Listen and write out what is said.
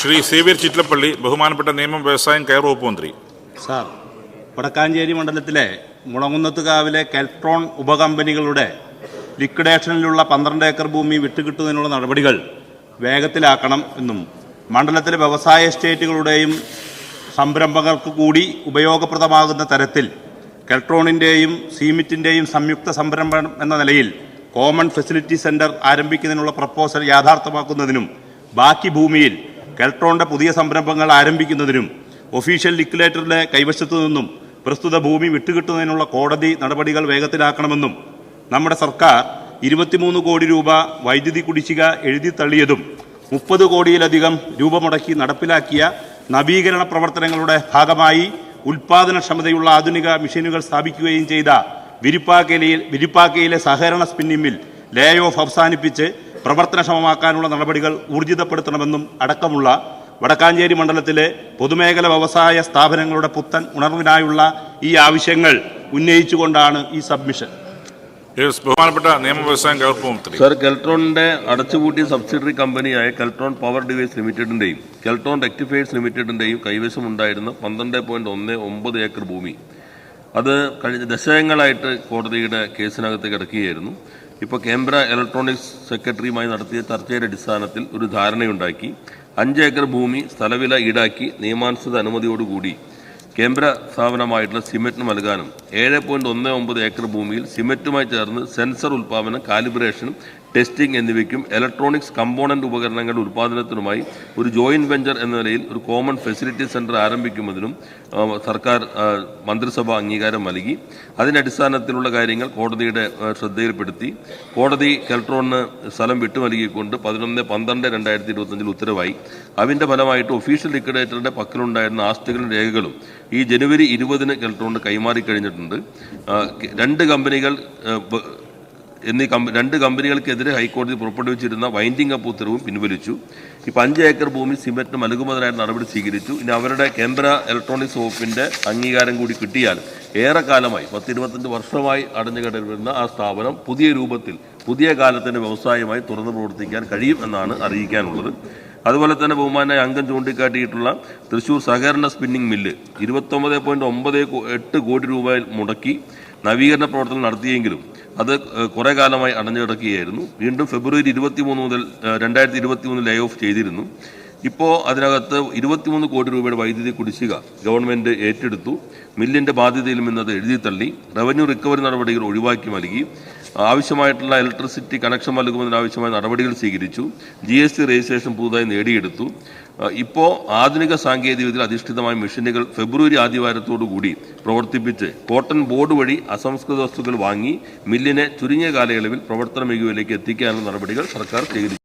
Shri Xavier Chittilappilly, ബഹുമാനപ്പെട്ട നിയമം, വ്യവസായം, കയർ വകുപ്പ് മന്ത്രി. സാർ, വടക്കാഞ്ചേരി മണ്ഡലത്തിലെ മുളങ്ങുന്നത്തുകാവിലെ കെൽട്രോൺ ഉപകമ്പനികളുടെ ലിക്വിഡേഷനിലുള്ള 12 ഏക്കർ ഭൂമി വിട്ടുകിട്ടുന്നതിനുള്ള നടപടികൾ വേഗത്തിലാക്കണം എന്നും മണ്ഡലത്തിലെ വ്യവസായ എസ്റ്റേറ്റുകളുടെയും സംരംഭങ്ങൾക്ക് കൂടി ഉപയോഗപ്രദമാകുന്ന തരത്തിൽ കെൽട്രോണിൻ്റെയും സീമിറ്റിൻ്റെയും സംയുക്ത സംരംഭം എന്ന നിലയിൽ കോമൺ ഫെസിലിറ്റി സെൻറ്റർ ആരംഭിക്കുന്നതിനുള്ള പ്രപ്പോസൽ യാഥാർത്ഥ്യമാക്കുന്നതിനും ബാക്കി ഭൂമിയിൽ കെൽട്രോണിൻ്റെ പുതിയ സംരംഭങ്ങൾ ആരംഭിക്കുന്നതിനും ഒഫീഷ്യൽ ലിക്വിഡേറ്ററുടെ കൈവശത്തു നിന്നും പ്രസ്തുത ഭൂമി വിട്ടുകിട്ടുന്നതിനുള്ള കോടതി നടപടികൾ വേഗത്തിലാക്കണമെന്നും നമ്മുടെ സർക്കാർ 23 കോടി രൂപ വൈദ്യുതി കുടിശ്ശിക എഴുതി തള്ളിയതും 30 കോടിയിലധികം രൂപ മുടക്കി നടപ്പിലാക്കിയ നവീകരണ പ്രവർത്തനങ്ങളുടെ ഉൽപാദനക്ഷമതയുള്ള ആധുനിക മെഷീനുകൾ സ്ഥാപിക്കുകയും ചെയ്ത വിരിപ്പാക്കയിലെ സഹകരണ സ്പിന്നിംഗ് മിൽ ലേ ഓഫ് അവസാനിപ്പിച്ച് പ്രവർത്തനക്ഷമമാക്കാനുള്ള നടപടികൾ ഊർജിതപ്പെടുത്തണമെന്നും അടക്കമുള്ള വടക്കാഞ്ചേരി മണ്ഡലത്തിലെ പൊതുമേഖല വ്യവസായ സ്ഥാപനങ്ങളുടെ പുത്തൻ ഉണർവിനായുള്ള ഈ ആവശ്യങ്ങൾ ഉന്നയിച്ചുകൊണ്ടാണ് ഈ സബ്മിഷൻ. ബഹുമാനപ്പെട്ട നിയമ, വ്യവസായം, കയർ വകുപ്പ് മന്ത്രി. സർ, കെൽട്രോണിന്റെ അടച്ചുപൂട്ടിയ സബ്സിഡറി കമ്പനിയായ കെൽട്രോൺ പവർ ഡിവൈസ് ലിമിറ്റഡിന്റെയും കെൽട്രോൺ റെക്ടിഫയേഴ്സ് ലിമിറ്റഡിന്റെയും കൈവശമുണ്ടായിരുന്ന 12.19 ഏക്കർ ഭൂമി അത് കഴിഞ്ഞ ദശകങ്ങളായിട്ട് കോടതിയുടെ കേസിനകത്ത് കിടക്കുകയായിരുന്നു. ഇപ്പോൾ കേന്ദ്ര ഇലക്ട്രോണിക്സ് സെക്രട്ടറിയുമായി നടത്തിയ ചർച്ചയുടെ അടിസ്ഥാനത്തിൽ ഒരു ധാരണയുണ്ടാക്കി 5 ഏക്കർ ഭൂമി സ്ഥലവില ഈടാക്കി നിയമാനുസൃത അനുമതിയോടുകൂടി കേന്ദ്ര സ്ഥാപനമായിട്ടുള്ള സിമെന്റിന് നൽകാനും 7.19 ഏക്കർ ഭൂമിയിൽ സിമെന്റുമായി ചേർന്ന് സെൻസർ ഉൽപ്പാദനം, കാലിബ്രേഷൻ, ടെസ്റ്റിംഗ് എന്നിവയ്ക്കും ഇലക്ട്രോണിക്സ് കമ്പോണന്റ് ഉപകരണങ്ങളുടെ ഉൽപ്പാദനത്തിനുമായി ഒരു ജോയിന്റ് വെഞ്ചർ എന്ന നിലയിൽ ഒരു കോമൺ ഫെസിലിറ്റി സെന്റർ ആരംഭിക്കുന്നതിനും സർക്കാർ മന്ത്രിസഭ അംഗീകാരം നൽകി. അതിന്റെ അടിസ്ഥാനത്തിലുള്ള കാര്യങ്ങൾ കോടതിയുടെ ശ്രദ്ധയിൽപ്പെടുത്തി. കോടതി കെൽട്രോണിന് സ്ഥലം വിട്ടു നൽകിക്കൊണ്ട് 11/12/2025 ഉത്തരവായി. അതിന്റെ ഫലമായിട്ട് ഒഫീഷ്യൽ ലിക്വിഡേറ്ററുടെ പക്കലുണ്ടായിരുന്ന ആസ്തികളും രേഖകളും ഈ ജനുവരി 20 കെൽട്രോണിന് കൈമാറിക്കഴിഞ്ഞിട്ടുണ്ട്. രണ്ട് കമ്പനികൾക്കെതിരെ ഹൈക്കോടതി പുറപ്പെടുവിച്ചിരുന്ന വൈൻഡിംഗ് അപ്പ് ഉത്തരവും പിൻവലിച്ചു. ഇപ്പോൾ 5 ഏക്കർ ഭൂമി സിമെന്റിന് നൽകുന്നതിനായി നടപടി സ്വീകരിച്ചു. ഇനി അവരുടെ കേന്ദ്ര ഇലക്ട്രോണിക്സ് വകുപ്പിന്റെ അംഗീകാരം കൂടി കിട്ടിയാൽ ഏറെക്കാലമായി 10-25 വർഷമായി അടഞ്ഞുകിടന്നിരുന്ന ആ സ്ഥാപനം പുതിയ രൂപത്തിൽ പുതിയ കാലത്തിന്റെ വ്യവസായമായി തുറന്നു പ്രവർത്തിക്കാൻ കഴിയും എന്നാണ് അറിയിക്കാനുള്ളത്. അതുപോലെ തന്നെ ബഹുമാനായ അംഗം ചൂണ്ടിക്കാട്ടിയിട്ടുള്ള തൃശൂർ സഹകരണ സ്പിന്നിംഗ് മില്ല് 29.98 കോടി രൂപ മുടക്കി നവീകരണ പ്രവർത്തനം നടത്തിയെങ്കിലും അത് കുറേ കാലമായി അടഞ്ഞു കിടക്കുകയായിരുന്നു. വീണ്ടും ഫെബ്രുവരി 2023 ലേ ഓഫ് ചെയ്തിരുന്നു. ഇപ്പോൾ അതിനകത്ത് 23 കോടി രൂപയുടെ വൈദ്യുതി കുടിശ്ശിക ഗവൺമെന്റ് ഏറ്റെടുത്തു. മില്ലിന്റെ ബാധ്യതയിൽ നിന്നത് എഴുതി തള്ളി. റവന്യൂ റിക്കവറി നടപടികൾ ഒഴിവാക്കി നൽകി. ആവശ്യമായിട്ടുള്ള ഇലക്ട്രിസിറ്റി കണക്ഷൻ നൽകുന്നതിനാവശ്യമായ നടപടികൾ സ്വീകരിച്ചു. GST രജിസ്ട്രേഷൻ പുതുതായി നേടിയെടുത്തു. ഇപ്പോൾ ആധുനിക സാങ്കേതികവിദ്യയിൽ അധിഷ്ഠിതമായ മെഷീനുകൾ ഫെബ്രുവരി ആദ്യവാരത്തോടുകൂടി പ്രവർത്തിപ്പിച്ച് കോട്ടൺ ബോർഡ് വഴി അസംസ്കൃത വസ്തുക്കൾ വാങ്ങി മില്ലിനെ ചുരുങ്ങിയ കാലയളവിൽ പ്രവർത്തന മികവിലേക്ക് എത്തിക്കാനുള്ള നടപടികൾ സർക്കാർ സ്വീകരിച്ചു.